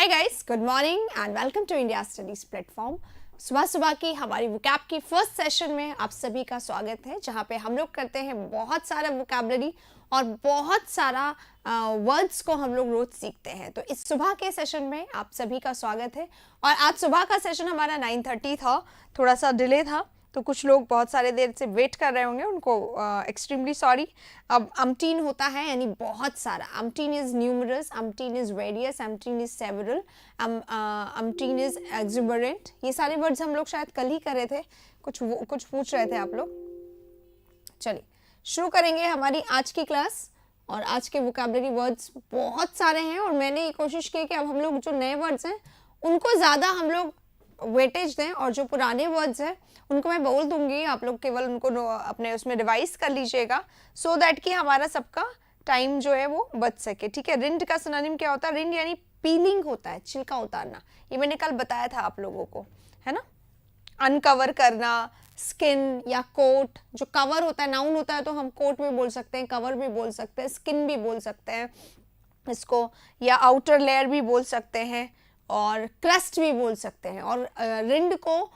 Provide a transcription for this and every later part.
Guys, good morning and welcome to India studies platform. सुबह सुबह की हमारी वोकैब की फर्स्ट सेशन में आप सभी का स्वागत है, जहां पे हम लोग करते हैं बहुत सारा वोकैबलरी और बहुत सारा वर्ड्स को हम लोग रोज सीखते हैं। तो इस सुबह के सेशन में आप सभी का स्वागत है। और आज सुबह का सेशन हमारा 9:30 था, थोड़ा सा डिले था, तो कुछ लोग बहुत सारे देर से वेट कर रहे होंगे, उनको एक्सट्रीमली सॉरी। अब अम्टीन होता है यानी बहुत सारा, umpteen is numerous, umpteen is various, umpteen is several, umpteen is exuberant. ये सारे वर्ड्स हम लोग शायद कल ही कर रहे थे, कुछ पूछ रहे थे आप लोग। चलिए शुरू करेंगे हमारी आज की क्लास। और आज के वोकैबलरी वर्ड्स बहुत सारे हैं और मैंने ये कोशिश की कि अब हम लोग जो नए वर्ड्स हैं उनको ज़्यादा हम लोग वेटेज दें, और जो पुराने वर्ड्स हैं उनको मैं बोल दूंगी, आप लोग केवल उनको अपने उसमें रिवाइज कर लीजिएगा, सो दैट कि हमारा सबका टाइम जो है वो बच सके। ठीक है। रिंड का सिनोनिम क्या होता है? रिंड यानी पीलिंग होता है, छिलका उतारना। ये मैंने कल बताया था आप लोगों को, है ना। अनकवर करना, स्किन या कोट, जो कवर होता है नाउन होता है तो हम कोट भी बोल सकते हैं, कवर भी बोल सकते हैं, स्किन भी बोल सकते हैं इसको, या आउटर लेयर भी बोल सकते हैं, और क्रस्ट भी बोल सकते हैं। और रिंड को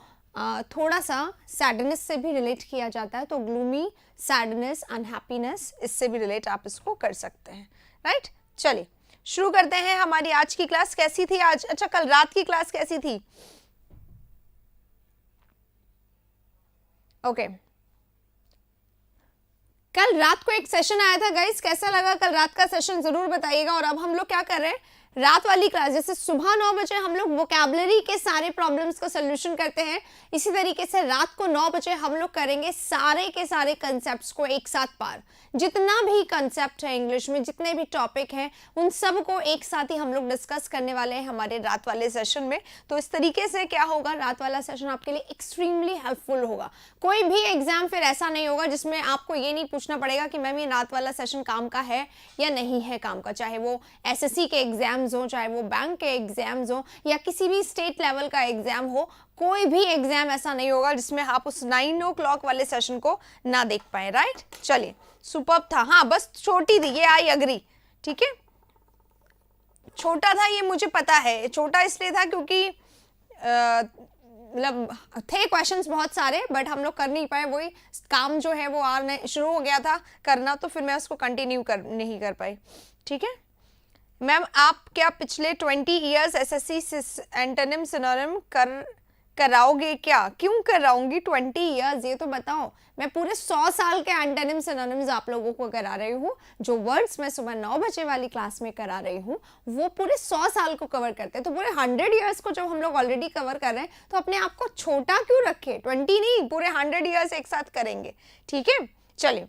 थोड़ा सा सैडनेस से भी रिलेट किया जाता है, तो ग्लूमी, सैडनेस, अनहैप्पीनेस, इससे भी रिलेट आप इसको कर सकते हैं। राइट, चलिए शुरू करते हैं हमारी आज की क्लास। कैसी थी आज? अच्छा, कल रात की क्लास कैसी थी? ओके, कल रात को एक सेशन आया था गाइस, कैसा लगा कल रात का सेशन जरूर बताइएगा। और अब हम लोग क्या कर रहे हैं, रात वाली क्लास, जैसे सुबह 9 बजे हम लोग वोकैबलरी के सारे प्रॉब्लम्स का सोल्यूशन करते हैं, इसी तरीके से रात को 9 बजे हम लोग करेंगे सारे के सारे कंसेप्ट्स को एक साथ पार। जितना भी कंसेप्ट है इंग्लिश में, जितने भी टॉपिक हैं, उन सब को एक साथ ही हम लोग डिस्कस करने वाले हैं हमारे रात वाले सेशन में। तो इस तरीके से क्या होगा, रात वाला सेशन आपके लिए एक्सट्रीमली हेल्पफुल होगा। कोई भी एग्जाम फिर ऐसा नहीं होगा जिसमें आपको ये नहीं पूछना पड़ेगा कि मैम ये रात वाला सेशन काम का है या नहीं है काम का। चाहे वो एसएससी के एग्जाम्स हो, चाहे वो बैंक के एग्जाम्स हो, या किसी भी स्टेट लेवल का एग्जाम हो, कोई भी एग्जाम ऐसा नहीं होगा जिसमें आप उस 9 o'clock वाले सेशन को ना देख पाए। राइट, चलिए सुपर्ब था। हाँ, बस छोटी थी ये, आई अग्री। ठीक है, छोटा था ये मुझे पता है, छोटा इसलिए था क्योंकि मतलब थे क्वेश्चंस बहुत सारे, बट हम लोग कर नहीं पाए। वही काम जो है वो शुरू हो गया था करना, तो फिर मैं उसको कंटिन्यू नहीं कर पाई। ठीक है मैम, आप क्या पिछले 20 ईयर्स एसएससी एंटोनिम सिनोनिम कराओगे क्या? क्यों कराऊंगी 20 ईयर्स, ये तो बताओ। मैं पूरे 100 साल के एंटोनिम सिनोनिम्स आप लोगों को करा रही हूँ। जो वर्ड्स मैं सुबह 9 बजे वाली क्लास में करा रही हूँ वो पूरे 100 साल को कवर करते हैं। तो पूरे 100 ईयर्स को जब हम लोग ऑलरेडी कवर कर रहे हैं तो अपने आप को छोटा क्यों रखे? 20 नहीं, पूरे 100 ईयर्स एक साथ करेंगे। ठीक है, चलिए।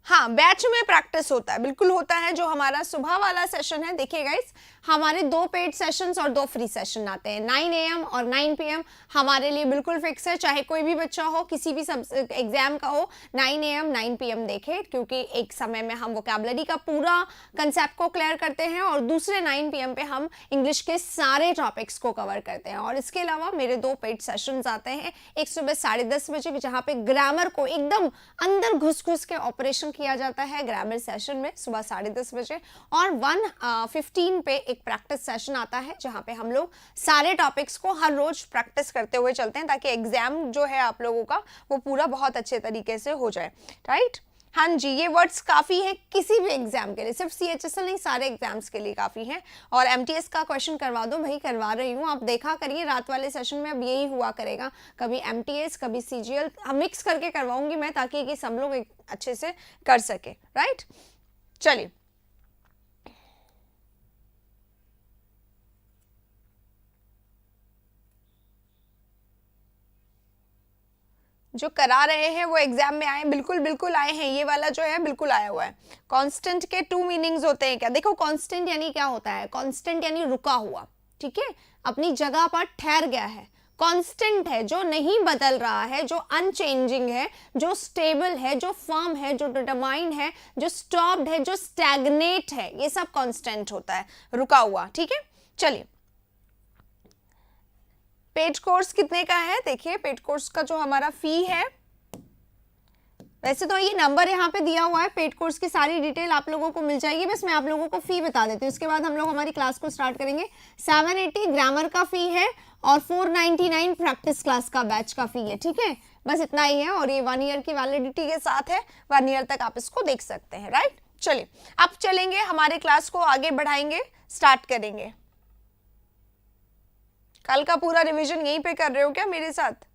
हाँ, बैच में प्रैक्टिस होता है, बिल्कुल होता है। जो हमारा सुबह वाला सेशन है, देखिए गाइस, हमारे 2 पेड सेशंस और 2 फ्री सेशन आते हैं। 9 AM और 9 PM हमारे लिए बिल्कुल फिक्स है, चाहे कोई भी बच्चा हो, किसी भी सब एग्जाम का हो, 9 AM 9 PM देखे, क्योंकि एक समय में हम वोकैबलरी का पूरा कंसेप्ट को क्लियर करते हैं और दूसरे 9 PM पे हम इंग्लिश के सारे टॉपिक्स को कवर करते हैं। और इसके अलावा मेरे 2 पेड सेशंस आते हैं, एक सुबह 10:30 बजे, जहाँ पे ग्रामर को एकदम अंदर घुस के ऑपरेशन किया जाता है ग्रामर सेशन में सुबह 10:30 बजे, और 1:15 पे एक प्रैक्टिस सेशन आता है जहां पे हम लोग सारे टॉपिक्स को हर रोज प्रैक्टिस करते हुए चलते हैं, ताकि एग्जाम जो है आप लोगों का वो पूरा बहुत अच्छे तरीके से हो जाए। राइट, हाँ जी, ये वर्ड्स काफ़ी है किसी भी एग्जाम के लिए, सिर्फ CHSL नहीं, सारे एग्जाम्स के लिए काफ़ी है। और MTS का क्वेश्चन करवा दो भाई, करवा रही हूँ, आप देखा करिए रात वाले सेशन में। अब यही हुआ करेगा, कभी MTS कभी CGL, मिक्स करके करवाऊंगी मैं, ताकि कि सब लोग अच्छे से कर सके। राइट, चलिए जो करा रहे हैं वो एग्जाम में आए, बिल्कुल आए हैं। ये वाला जो है बिल्कुल आया हुआ है। कांस्टेंट के 2 मीनिंग्स होते हैं क्या? देखो, कांस्टेंट यानी क्या होता है? कांस्टेंट यानी रुका हुआ, ठीक है, अपनी जगह पर ठहर गया है। कांस्टेंट है जो नहीं बदल रहा है, जो अनचेंजिंग है, जो स्टेबल है, जो फर्म है, जो डिटरमाइंड है, जो स्टॉप्ड है, जो स्टैग्नेट है, ये सब कांस्टेंट होता है, रुका हुआ। ठीक है, चलिए पेड कोर्स कितने का है? देखिए, पेड कोर्स का जो हमारा फी है, वैसे तो ये नंबर यहाँ पे दिया हुआ है, पेड कोर्स की सारी डिटेल आप लोगों को मिल जाएगी, बस मैं आप लोगों को फी बता देती हूँ, उसके बाद हम लोग हमारी क्लास को स्टार्ट करेंगे। 780 ग्रामर का फी है और 499 प्रैक्टिस क्लास का बैच का फी है, ठीक है, बस इतना ही है। और ये 1 ईयर की वैलिडिटी के साथ है, 1 ईयर तक आप इसको देख सकते हैं, राइट। चलिए अब चलेंगे हमारे क्लास को आगे बढ़ाएंगे, स्टार्ट करेंगे। कल का पूरा रिवीजन यहीं पे कर रहे हो क्या मेरे साथ?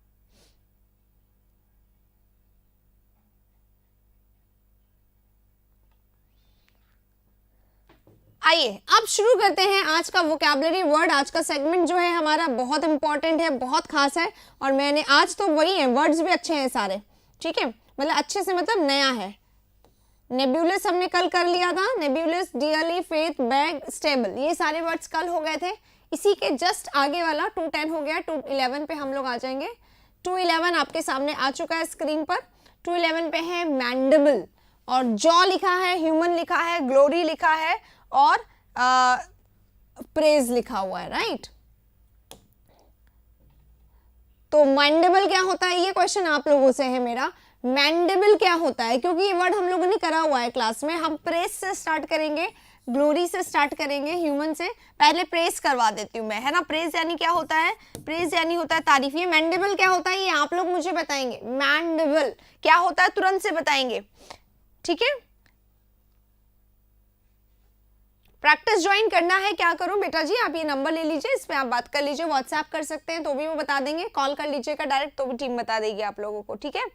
आइए अब शुरू करते हैं आज का वोकैबुलरी वर्ड। आज का सेगमेंट जो है हमारा बहुत इंपॉर्टेंट है, बहुत खास है, और मैंने आज तो वही है, वर्ड्स भी अच्छे हैं सारे, ठीक है, मतलब अच्छे से मतलब नया है। नेब्यूलस हमने कल कर लिया था, नेब्यूलस, डियरली, फेथ, बैग, स्टेबल, ये सारे वर्ड्स कल हो गए थे। इसी के जस्ट आगे वाला 210 हो गया, 211 पे हम लोग आ जाएंगे। 211 आपके सामने आ चुका है स्क्रीन पर। 211 पे है मैंडिबल, और जॉ लिखा है, ह्यूमन लिखा है, ग्लोरी लिखा है, और प्रेज लिखा हुआ है, राइट। तो मैंडिबल क्या होता है, ये क्वेश्चन आप लोगों से है मेरा। मैंडिबल क्या होता है, क्योंकि ये वर्ड हम लोगों ने करा हुआ है क्लास में। हम प्रेज से स्टार्ट करेंगे, ग्लोरी से स्टार्ट करेंगे, ह्यूमन से। पहले प्रेज करवा देती हूँ मैं, है ना। प्रेज यानी क्या होता है, प्रेज यानी होता है तारीफ। ये मैंडिबल क्या होता है, ये आप लोग मुझे बताएंगे। मैंडिबल क्या होता है तुरंत से बताएंगे, ठीक है। प्रैक्टिस ज्वाइन करना है, क्या करूं बेटा जी, आप ये नंबर ले लीजिए, इस पे आप बात कर लीजिए, व्हाट्सएप कर सकते हैं तो भी वो बता देंगे, कॉल कर लीजिएगा डायरेक्ट तो भी टीम बता देगी आप लोगों को, ठीक है।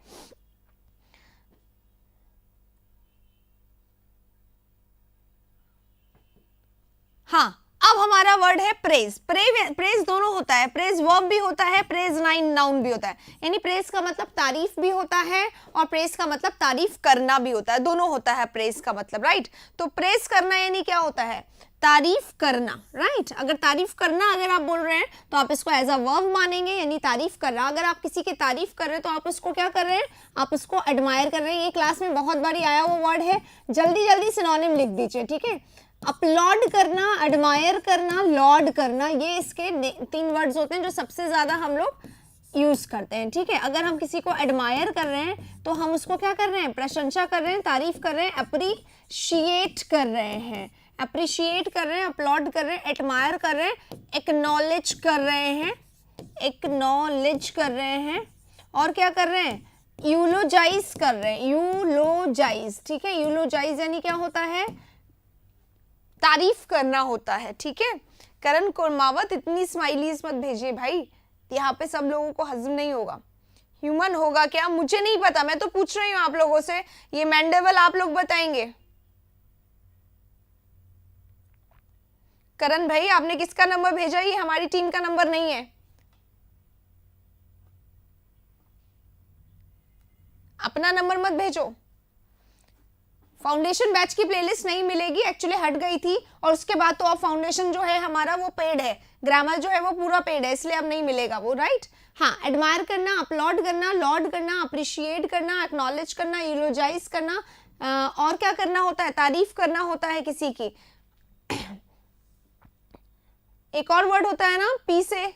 हाँ, अब हमारा वर्ड है प्रेज। प्रेज दोनों होता है, प्रेज वर्ब भी होता है, प्रेज नाउन भी होता है। यानी प्रेज का मतलब तारीफ भी होता है और प्रेज का मतलब तारीफ करना भी होता है, दोनों होता है प्रेज का मतलब, राइट। तो प्रेज करना यानी क्या होता है, तारीफ करना, राइट। अगर तारीफ करना अगर आप बोल रहे हैं तो आप इसको एज अ वर्ब मानेंगे, यानी तारीफ करना। अगर आप किसी की तारीफ कर रहे हैं तो आप उसको क्या कर रहे हैं, आप उसको एडमायर कर रहे हैं। ये क्लास में बहुत बारी आया हुआ वर्ड है, जल्दी जल्दी सिनोनिम लिख दीजिए, ठीक है। अपलॉड करना, एडमायर करना, लॉर्ड करना, ये इसके 3 वर्ड्स होते हैं जो सबसे ज्यादा हम लोग यूज करते हैं, ठीक है। अगर हम किसी को एडमायर कर रहे हैं तो हम उसको क्या कर रहे हैं, प्रशंसा कर रहे हैं, तारीफ कर रहे हैं, अप्रिशिएट कर रहे हैं, अप्रिशिएट कर रहे हैं, अपलॉड कर रहे हैं, एडमायर कर रहे हैं, एक्नॉलेज कर रहे हैं, एक्नॉलेज कर रहे हैं, और क्या कर रहे हैं, यूलोजाइज कर रहे हैं, यूलोजाइज, ठीक है। यूलोजाइज यानी क्या होता है, तारीफ करना होता है, ठीक है। करण कुरमावत, इतनी स्माइलीज मत भेजिए भाई, यहाँ पे सब लोगों को हजम नहीं होगा। ह्यूमन होगा क्या, मुझे नहीं पता, मैं तो पूछ रही हूँ आप लोगों से। ये मैंडेबल आप लोग बताएंगे। करण भाई आपने किसका नंबर भेजा, ये हमारी टीम का नंबर नहीं है। अपना नंबर मत भेजो। फाउंडेशन बैच की प्लेलिस्ट नहीं मिलेगी, एक्चुअली हट गई थी, और उसके बाद तो अब फाउंडेशन जो है हमारा वो पेड है, ग्रामर जो है वो पूरा पेड है, इसलिए अब नहीं मिलेगा वो, राइट। हाँ, एडमायर करना, अपलॉड करना, लॉर्ड करना, अप्रिशिएट करना, एक्नॉलेज करना, यूलोजाइज करना, और क्या करना होता है, तारीफ करना होता है किसी की। एक और वर्ड होता है ना, पी से,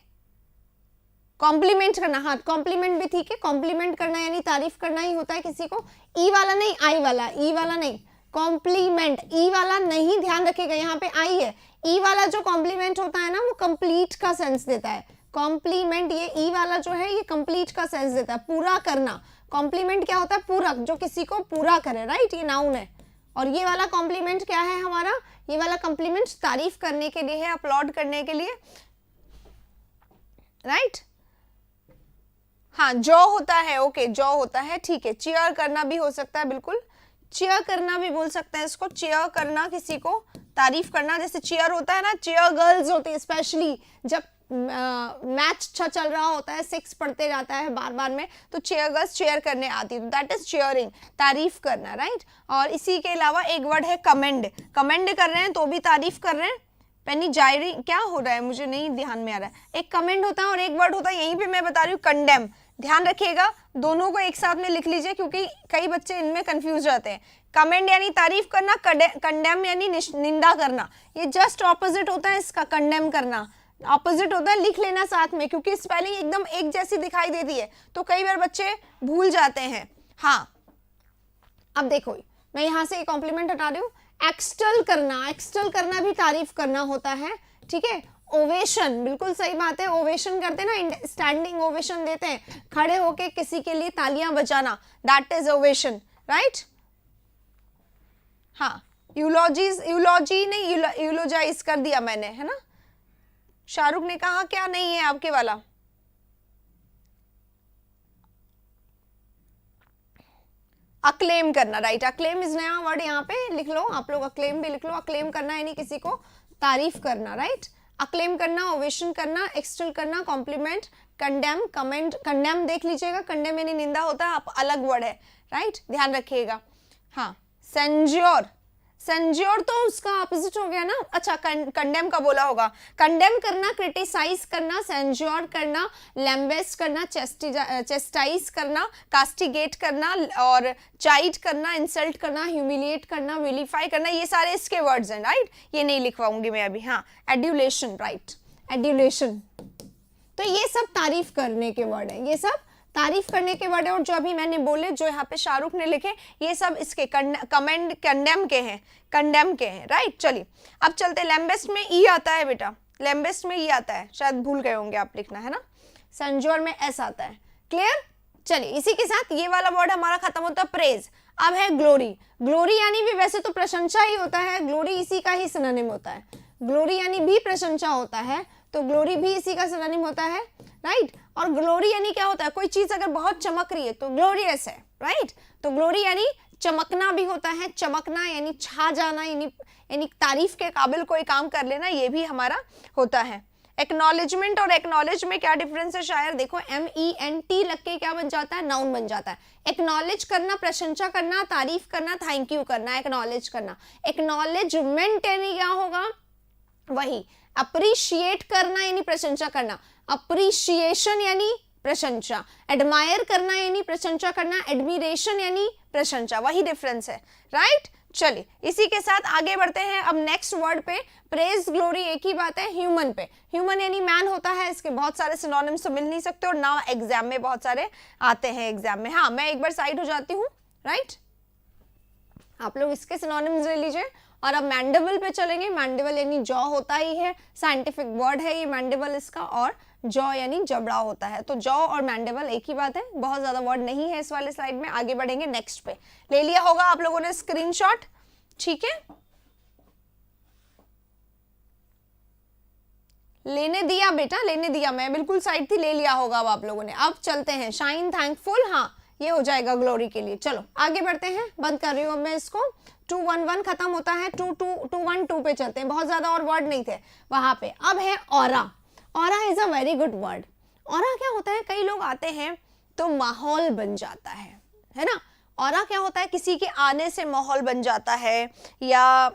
कॉम्प्लीमेंट करना। हाँ, कॉम्प्लीमेंट भी ठीक है, कॉम्प्लीमेंट करना यानी तारीफ करना ही होता है किसी को। ई वाला नहीं, आई वाला, ई वाला नहीं, कॉम्प्लीमेंट, ई वाला नहीं, ध्यान रखिएगा, यहाँ पे आई है। ई वाला जो कॉम्प्लीमेंट होता है ना, वो कंप्लीट का सेंस देता है। कॉम्प्लीमेंट, ये ई वाला जो है ये कंप्लीट का सेंस देता है, पूरा करना। कॉम्प्लीमेंट क्या होता है, पूरक, जो किसी को पूरा करे, राइट, ये नाउन है। और ये वाला कॉम्प्लीमेंट क्या है हमारा, ये वाला कॉम्प्लीमेंट तारीफ करने के लिए है, अपलॉड करने के लिए, राइट। हाँ, जॉ होता है, ओके, जॉ होता है, ठीक है। चीयर करना भी हो सकता है, बिल्कुल, चीयर करना भी बोल सकते हैं इसको। चीयर करना, किसी को तारीफ करना, जैसे चीयर होता है ना, चीयर गर्ल्स होती है, स्पेशली जब मैच अच्छा चल रहा होता है, 6 पढ़ते जाता है बार बार में, तो चीयर गर्ल्स चीयर करने आती है, दैट इज चीयरिंग, तारीफ करना, राइट। और इसी के अलावा एक वर्ड है कमेंड। कमेंड कर रहे हैं तो भी तारीफ कर रहे हैं। पेनी जायरी, क्या हो रहा है मुझे नहीं ध्यान में आ रहा है। एक कमेंट होता है और एक वर्ड होता है, यहीं पे मैं बता रही हूँ, कंडेम। ध्यान रखिएगा, दोनों को एक साथ में लिख लीजिए, क्योंकि कई बच्चे इनमें कंफ्यूज रहते हैं। कमेंट यानी तारीफ करना, कंडेम यानी निंदा करना। ये जस्ट ऑपोजिट होता है इसका, कंडेम करना ऑपोजिट होता है, लिख लेना साथ में, क्योंकि स्पेलिंग एकदम एक जैसी दिखाई देती है तो कई बार बच्चे भूल जाते हैं। हाँ, अब देखो मैं यहाँ से एक कॉम्प्लीमेंट हटा रही हूँ, एक्सटल करना भी तारीफ करना होता है, ठीक है। ओवेशन, बिल्कुल सही बात है, ओवेशन करते हैं ना, स्टैंडिंग ओवेशन देते हैं, खड़े होके किसी के लिए तालियां बजाना, दैट इज ओवेशन, राइट। हाँ, यूलॉजी नहीं, यूलोजाइज कर दिया मैंने, है ना। शाहरुख ने कहा क्या नहीं है आपके वाला, अक्लेम करना, राइट। अक्लेम इज नया वर्ड, यहाँ पे लिख लो आप लोग, अक्लेम भी लिख लो। अक्लेम करना यानी किसी को तारीफ करना, राइट। अक्लेम करना, ओवेशन करना, एक्सटल करना, कॉम्प्लीमेंट, कंडेम, कमेंट, कंडेम देख लीजिएगा, कंडेम यानी निंदा होता है, आप अलग वर्ड है, राइट, ध्यान रखिएगा। हाँ, सेंज्योर, सेंज्योर तो उसका ऑपोजिट हो गया ना। अच्छा, कंडेम का बोला होगा, कंडेम करना, क्रिटिसाइज करना, सेंज्योर करना, लैम्बेस्ट करना, चेस्टाइज करना, कास्टिगेट करना और चाइड करना, इंसल्ट करना, ह्यूमिलिएट करना, विलीफाई करना, ये सारे इसके वर्ड्स हैं, राइट। ये नहीं लिखवाऊंगी मैं अभी। हाँ, एड्यूलेशन, राइट, एड्यूलेशन, तो ये सब तारीफ करने के वर्ड है, ये सब तारीफ करने के वर्ड है। और जो अभी मैंने बोले, जो यहाँ पे शाहरुख ने लिखे, ये सब इसके कमेंड, कंडेम के हैं, कंडेम के हैं, राइट। चलिए अब चलते, लैम्बेस्ट में ई आता है बेटा, लैम्बेस्ट में ई आता है, शायद भूल गए होंगे आप लिखना, है ना। सेंज्योर में एस आता है, क्लियर। चलिए इसी के साथ ये वाला वर्ड हमारा खत्म होता है, प्रेज। अब है ग्लोरी, ग्लोरी यानी भी वैसे तो प्रशंसा ही होता है, ग्लोरी इसी का ही सिनोनिम होता है, ग्लोरी यानी भी प्रशंसा होता है, तो ग्लोरी भी इसी का सिनोनिम होता है, राइट। और ग्लोरी यानी क्या होता है, कोई चीज अगर बहुत चमक रही है तो ग्लोरियस है, राइट। तो ग्लोरी यानी चमकना भी होता है, चमकना यानी छा जाना, यानी तारीफ के काबिल कोई काम कर लेना, ये भी हमारा होता है। एक्नॉलेजमेंट और एक्नॉलेज में क्या डिफरेंस है शायर, देखो MENT लग के क्या बन जाता है, नाउन बन जाता है। एक्नॉलेज करना, प्रशंसा करना, तारीफ करना, थैंक यू करना, एक्नॉलेज करना। एक्नॉलेजमेंट यानी क्या होगा, वही अप्रिशिएट करना यानी प्रशंसा करना, अप्रिशिएशन यानी प्रशंसा, एडमायर करना यानी प्रशंसा करना, एडमिरेशन यानी प्रशंसा, वही डिफरेंस है, राइट। चलिए इसी के साथ आगे बढ़ते हैं अब नेक्स्ट वर्ड पे। प्रेज, ग्लोरी एक ही बात है। ह्यूमन पे, ह्यूमन यानी मैन होता है, इसके बहुत सारे सिनोनिम्स तो मिल नहीं सकते और ना एग्जाम में बहुत सारे आते हैं एग्जाम में। हाँ, मैं एक बार साइड हो जाती हूँ, राइट। आप लोग इसके सिनोनिम्स ले लीजिए और अब मैंडिबल पे चलेंगे। मैंडिबल यानी जॉ होता ही है, साइंटिफिक वर्ड है ये मैंडिबल इसका, और जॉ यानी जबड़ा होता है। तो जॉ और मैंडिबल एक ही बात है, बहुत ज्यादा वर्ड नहीं है इस वाले स्लाइड में। आगे बढ़ेंगे नेक्स्ट पे। ले लिया होगा आप लोगों ने स्क्रीनशॉट, ठीक है, लेने दिया बेटा, लेने दिया, मैं बिल्कुल साइड थी, ले लिया होगा अब आप लोगों ने। अब चलते हैं शाइन, थैंकफुल, हाँ ये हो जाएगा ग्लोरी के लिए। चलो आगे बढ़ते हैं, बंद कर रही हूँ अब मैं इसको। 211 खत्म होता है, 212 पे चलते हैं, बहुत ज्यादा और वर्ड नहीं थे वहां पे। अब है aura. Aura is a very good word. Aura क्या होता है, कई लोग आते हैं तो माहौल बन जाता है ना। ऑरा क्या होता है, किसी के आने से माहौल बन जाता है, या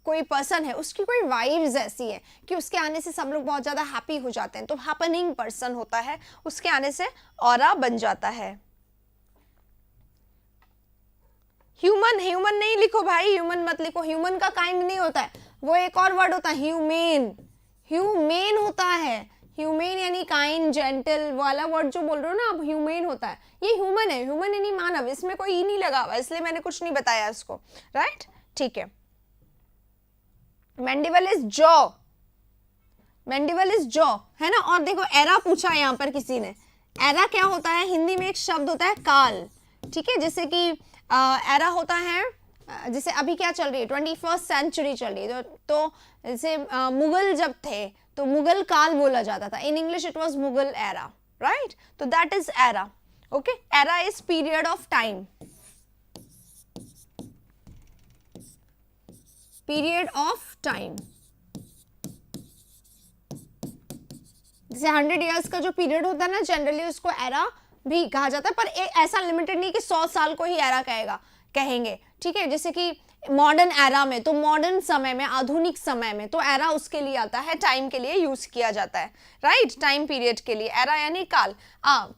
कोई पर्सन है उसकी कोई वाइब्स ऐसी है कि उसके आने से सब लोग बहुत ज्यादा हैप्पी हो जाते हैं, तो हैपनिंग पर्सन होता है, उसके आने से ऑरा बन जाता है। ह्यूमन, ह्यूमन नहीं लिखो भाई, ह्यूमन मत लिखो, ह्यूमन का काइंड नहीं होता है, वो एक और वर्ड होता है ह्यूमेन, ह्यूमेन होता है। ह्यूमेन यानी काइंड, जेंटल वाला वर्ड जो बोल रहे हो ना आप, ह्यूमेन होता है। ये ह्यूमन है, ह्यूमन यानी मानव, इसमें कोई ई नहीं लगा हुआ, इसलिए मैंने कुछ नहीं बताया इसको, राइट, ठीक है। Mandible is jaw, mandible is jaw, है ना। और देखो एरा पूछा यहाँ पर किसी ने, एरा क्या होता है, हिंदी में एक शब्द होता है काल, ठीक है। जैसे कि एरा होता है, जैसे अभी क्या चल रही है, 21st सेंचुरी चल रही है, तो जैसे मुगल जब थे तो मुगल काल बोला जाता था, in English it was Mughal era, right. तो that is era, okay. Era is period of time, period of time. जैसे 100 इयर्स का जो पीरियड होता है ना, जनरली उसको एरा भी कहा जाता है, पर ऐसा लिमिटेड नहीं कि 100 साल को ही एरा कहेंगे, ठीक है। जैसे कि मॉडर्न एरा में, तो मॉडर्न समय में, आधुनिक समय में, तो एरा उसके लिए आता है, टाइम के लिए यूज किया जाता है, राइट, टाइम पीरियड के लिए एरा यानी काल।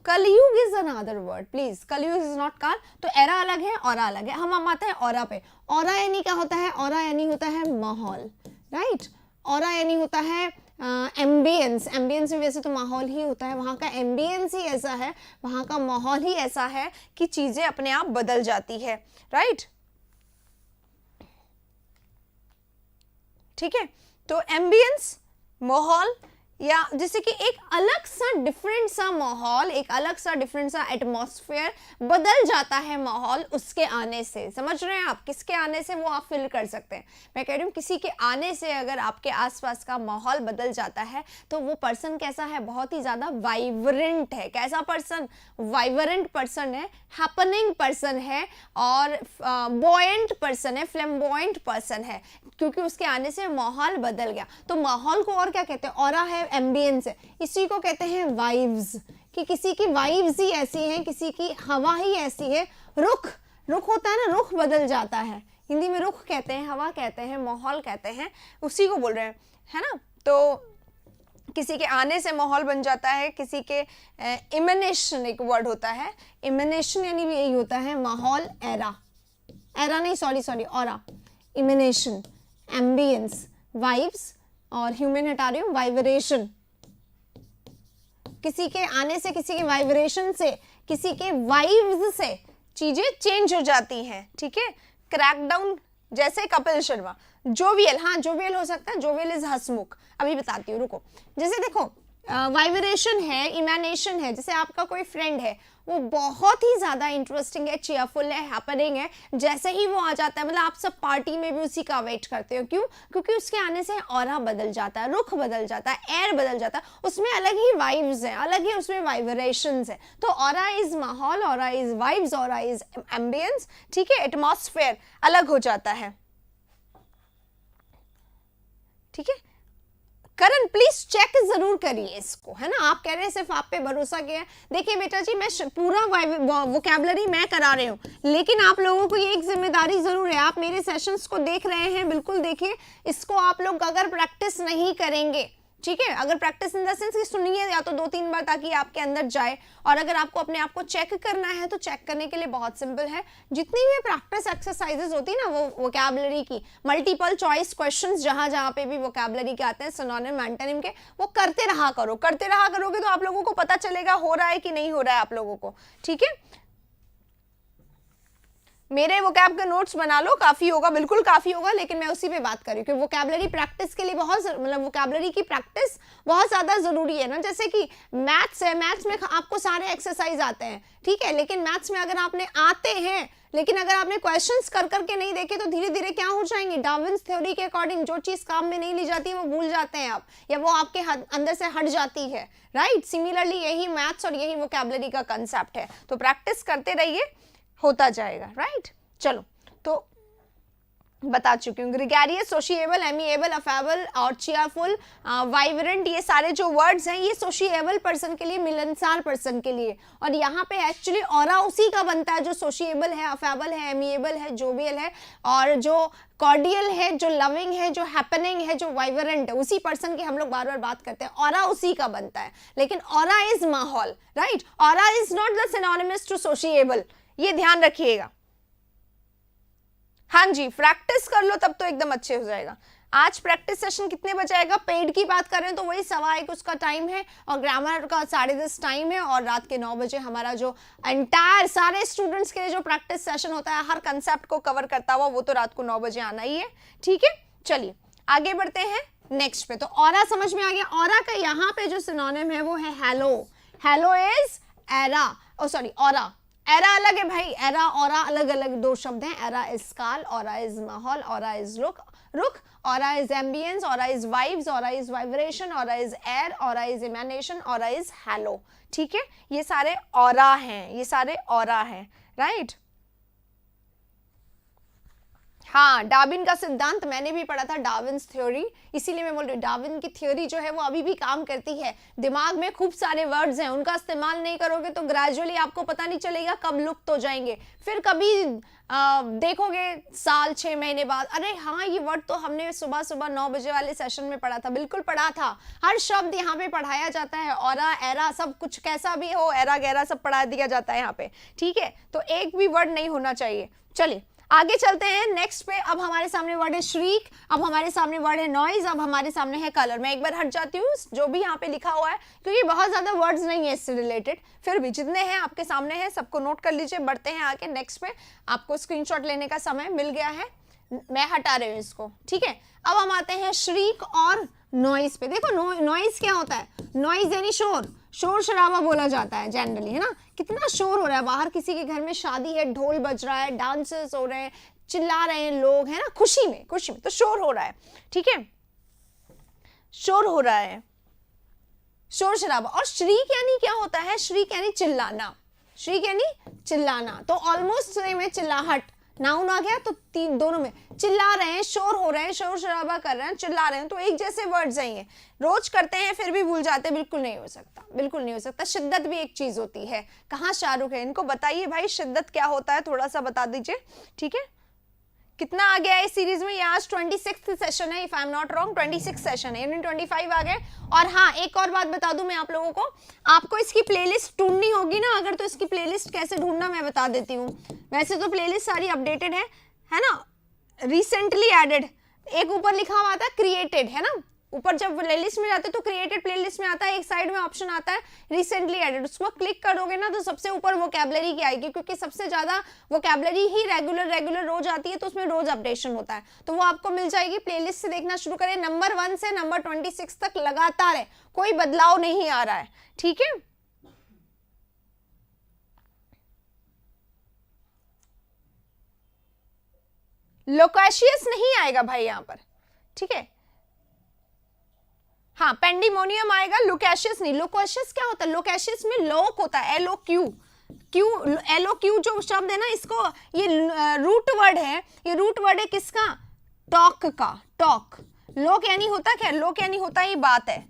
कलयुग इज अनदर वर्ड, प्लीज, कलयुग इज नॉट काल। तो एरा अलग है, ऑरा अलग है। हम आते हैं ऑरा पे। ऑरा यानी क्या होता है, ऑरा यानी होता है माहौल, राइट। ऑरा यानी होता है एम्बियंस, एम्बियंस में वैसे तो माहौल ही होता है, वहाँ का एम्बियंस ही ऐसा है, वहाँ का माहौल ही ऐसा है कि चीज़ें अपने आप बदल जाती है, राइट। ठीक है, तो एम्बियंस माहौल, या जैसे कि एक अलग सा डिफरेंट सा माहौल, एक अलग सा डिफरेंट सा एटमॉस्फेयर बदल जाता है माहौल उसके आने से। समझ रहे हैं आप, किसके आने से वो आप फील कर सकते हैं। मैं कह रही हूँ किसी के आने से अगर आपके आसपास का माहौल बदल जाता है तो वो पर्सन कैसा है, बहुत ही ज़्यादा वाइब्रेंट है। कैसा पर्सन, वाइब्रेंट पर्सन है, हैपनिंग पर्सन है और बॉयंट पर्सन है, फ्लैम्बॉयंट पर्सन है, क्योंकि उसके आने से माहौल बदल गया। तो माहौल को और क्या कहते हैं, ऑरा है, एम्बियंस है, इसी को कहते हैं वाइब्स, कि किसी की वाइब्स ही ऐसी हैं, किसी की हवा ही ऐसी है। रुख, रुख होता है ना, रुख बदल जाता है, हिंदी में रुख कहते हैं, हवा कहते हैं, माहौल कहते हैं, उसी को बोल रहे हैं, है ना। तो किसी के आने से माहौल बन जाता है, किसी के इमेनेशन एक वर्ड होता है, इमेनेशन यानी भी यही होता है माहौल, एरा, एरा नहीं सॉरी ऑरा, इमेनेशन, एम्बियंस, वाइब्स और ह्यूमन हटा रही हूँ, वाइब्रेशन। किसी के आने से, किसी के वाइब्रेशन से, किसी के वाइब्स से चीजें चेंज हो जाती हैं। ठीक है, क्रैकडाउन जैसे कपिल शर्मा, जोवियल, हाँ जोवियल हो सकता है, जोवियल इज हंसमुख, अभी बताती हूँ रुको। जैसे देखो वाइब्रेशन है, इमेनेशन है, जैसे आपका कोई फ्रेंड है, वो बहुत ही ज़्यादा इंटरेस्टिंग है, चीयरफुल है, हैपनिंग है, जैसे ही वो आ जाता है, मतलब आप सब पार्टी में भी उसी का वेट करते हो, क्यों, क्योंकि उसके आने से ऑरा बदल जाता है, रुख बदल जाता है, एयर बदल जाता है, उसमें अलग ही वाइब्स हैं, अलग ही उसमें वाइब्रेशंस है। तो ऑरा इज माहौल, aura is vibes, aura is ambience. ठीक है, एटमॉस्फेयर अलग हो जाता है। ठीक है, करण प्लीज चेक जरूर करिए इसको, है ना। आप कह रहे हैं सिर्फ आप पे भरोसा किया है। देखिए बेटा जी, मैं पूरा वोकैबुलरी मैं करा रही हूँ, लेकिन आप लोगों को ये एक जिम्मेदारी जरूर है, आप मेरे सेशंस को देख रहे हैं, बिल्कुल देखिए इसको। आप लोग अगर प्रैक्टिस नहीं करेंगे, ठीक है, अगर प्रैक्टिस इन द सेंस कि सुनिए या तो 2-3 बार ताकि आपके अंदर जाए, और अगर आपको अपने आप को चेक करना है तो चेक करने के लिए बहुत सिंपल है, जितनी भी प्रैक्टिस एक्सरसाइजेस होती है ना, वो वोकैबुलरी की मल्टीपल चॉइस क्वेश्चंस जहां पे भी वोकैबुलरी के आते हैं, सिनोनिम एंटोनिम के, वो करते रहा करो। करते रहा करोगे तो आप लोगों को पता चलेगा हो रहा है कि नहीं हो रहा है आप लोगों को। ठीक है, मेरे वोकैब के नोट्स बना लो, काफी होगा, बिल्कुल काफी होगा, लेकिन मैं उसी पे बात कर रही हूँ कि वोकैबुलरी प्रैक्टिस के लिए बहुत, मतलब वोकैबुलरी की प्रैक्टिस बहुत ज्यादा जरूरी है ना। जैसे कि मैथ्स है, मैथ्स में आपको सारे एक्सरसाइज आते हैं, ठीक है, लेकिन मैथ्स में अगर आपने आते हैं, लेकिन अगर आपने क्वेश्चंस कर करके नहीं देखे तो धीरे धीरे क्या हो जाएंगे, डार्विन्स थ्योरी के अकॉर्डिंग जो चीज काम में नहीं ली जाती है वो भूल जाते हैं आप, या वो आपके अंदर से हट जाती है, राइट। सिमिलरली यही मैथ्स और यही वोकैबुलरी का कंसेप्ट है, तो प्रैक्टिस करते रहिए, होता जाएगा, राइट। चलो, तो बता चुकी हूँ, ग्रेगरियस, सोशिएबल, एमिएबल, अफेबल और चीयरफुल, वाइब्रेंट, ये सारे जो वर्ड्स हैं ये सोशिएबल पर्सन के लिए, मिलनसार पर्सन के लिए, और यहाँ पे एक्चुअली ऑरा उसी का बनता है जो सोशिएबल है, अफेबल है, एमिएबल है, जोवियल है, और जो कॉर्डियल है, जो लविंग है, जो हैपनिंग है, जो वाइब्रेंट है, उसी पर्सन की हम लोग बार बार बात करते हैं, ऑरा उसी का बनता है। लेकिन ऑरा इज माहौल, right, aura is not the synonymous to sociable, ये ध्यान रखिएगा। हाँ जी, प्रैक्टिस कर लो तब तो एकदम अच्छे हो जाएगा। आज प्रैक्टिस सेशन कितने बजे आएगा, पेड की बात कर रहे हैं तो वही 1:15 उसका टाइम है, और ग्रामर का 10:30 टाइम है, और रात के 9 बजे हमारा जो एंटायर सारे स्टूडेंट्स के लिए जो प्रैक्टिस सेशन होता है, हर कंसेप्ट को कवर करता हुआ, वो तो रात को 9 बजे आना ही है। ठीक है, चलिए आगे बढ़ते हैं नेक्स्ट पे। तो ऑरा समझ में आ गया। ऑरा का यहाँ पे जो सिनोनिम है वो है hello. Hello is era, oh sorry aura, era अलग है भाई, एरा ऑरा अलग अलग दो शब्द हैं। एरा इज काल, ऑरा इज माहौल, ऑरा इज रुख, aura is ambience, aura is vibes, aura is vibration, aura is air, aura is emanation, aura is halo. ठीक है, ये सारे ऑरा हैं, ये सारे ऑरा हैं, राइट। हाँ, डार्विन का सिद्धांत मैंने भी पढ़ा था, डार्विन्स थ्योरी, इसीलिए मैं बोल रही हूँ डार्विन की थ्योरी जो है वो अभी भी काम करती है। दिमाग में खूब सारे वर्ड्स हैं, उनका इस्तेमाल नहीं करोगे तो ग्रेजुअली आपको पता नहीं चलेगा कब लुप्त हो जाएंगे। फिर कभी देखोगे साल 6 महीने बाद, अरे हाँ ये वर्ड तो हमने सुबह सुबह 9 बजे वाले सेशन में पढ़ा था। बिल्कुल पढ़ा था, हर शब्द यहाँ पे पढ़ाया जाता है, ऑरा एरा सब कुछ कैसा भी हो, एरा गैरा सब पढ़ा दिया जाता है यहाँ पे। ठीक है, तो एक भी वर्ड नहीं होना चाहिए। चलिए आगे चलते हैं नेक्स्ट पे। अब हमारे सामने वर्ड है श्रीक, अब हमारे सामने वर्ड है नॉइज, अब हमारे सामने है कलर। मैं एक बार हट जाती हूँ जो भी यहाँ पे लिखा हुआ है, क्योंकि बहुत ज्यादा वर्ड्स नहीं है इससे रिलेटेड, फिर भी जितने हैं आपके सामने हैं सबको नोट कर लीजिए। बढ़ते हैं आगे नेक्स्ट पे, आपको स्क्रीनशॉट लेने का समय मिल गया है, मैं हटा रही हूँ इसको, ठीक है। अब हम आते हैं श्रीक और नॉइज पे। देखो नॉइज क्या होता है, नॉइज यानी शोर, शोर शराबा बोला जाता है जनरली, है ना। कितना शोर हो रहा है बाहर, किसी के घर में शादी है, ढोल बज रहा है, डांसेस हो रहे हैं, चिल्ला रहे हैं लोग, है ना, खुशी में तो शोर हो रहा है, ठीक है, शोर हो रहा है, शोर शराबा। और श्रीक यानी क्या होता है, श्रीक यानी चिल्लाना, श्रीक यानी चिल्लाना, तो ऑलमोस्ट सेम है, चिल्लाहट, नाउन आ गया तो तीन दोनों में, चिल्ला रहे हैं, शोर हो रहे हैं, शोर शराबा कर रहे हैं, चिल्ला रहे हैं, तो एक जैसे वर्ड्स हैं ये, रोज करते हैं फिर भी भूल जाते हैं, बिल्कुल नहीं हो सकता, बिल्कुल नहीं हो सकता। शिद्दत भी एक चीज होती है। कहाँ शाहरुख है, इनको बताइए भाई शिद्दत क्या होता है, थोड़ा सा बता दीजिए, ठीक है। कितना आ गया है इस सीरीज में, ये आज 26th सेशन है, if I am not wrong 26 session है, यानी 25 आ गए। और हाँ, एक और बात बता दूं मैं आप लोगों को, आपको इसकी प्लेलिस्ट ढूंढनी होगी ना, अगर तो इसकी प्लेलिस्ट कैसे ढूंढना मैं बता देती हूँ। वैसे तो प्लेलिस्ट सारी अपडेटेड है ना, रिसेंटली एडेड, एक ऊपर लिखा हुआ आता है क्रिएटेड, है ना, ऊपर जब प्लेलिस्ट में जाते तो क्रिएटेड प्लेलिस्ट में आता है, एक साइड में ऑप्शन आता है रिसेंटली एडेड, उसको क्लिक करोगे ना तो सबसे ऊपर वोकैबुलरी की आएगी, क्योंकि सबसे ज्यादा वोकैबुलरी ही रेगुलर रोज आती है, तो उसमें रोज अपडेशन होता है, तो वो आपको मिल जाएगी। प्लेलिस्ट से देखना शुरू करें, नंबर 1 से नंबर 26 तक लगातार है, कोई बदलाव नहीं आ रहा है, ठीक है। लोकाशियस नहीं आएगा भाई यहाँ पर, ठीक है। हाँ, पेंडिमोनियम आएगा, लोकेशियस नहीं। लोकेशियस क्या होता है, लोकेशियस में लोक होता है, LOQ जो शब्द है ना, इसको ये रूट वर्ड है, ये रूट वर्ड है किसका, टॉक का, टॉक। लोक यानी होता क्या, लोक यानी होता ही बात है,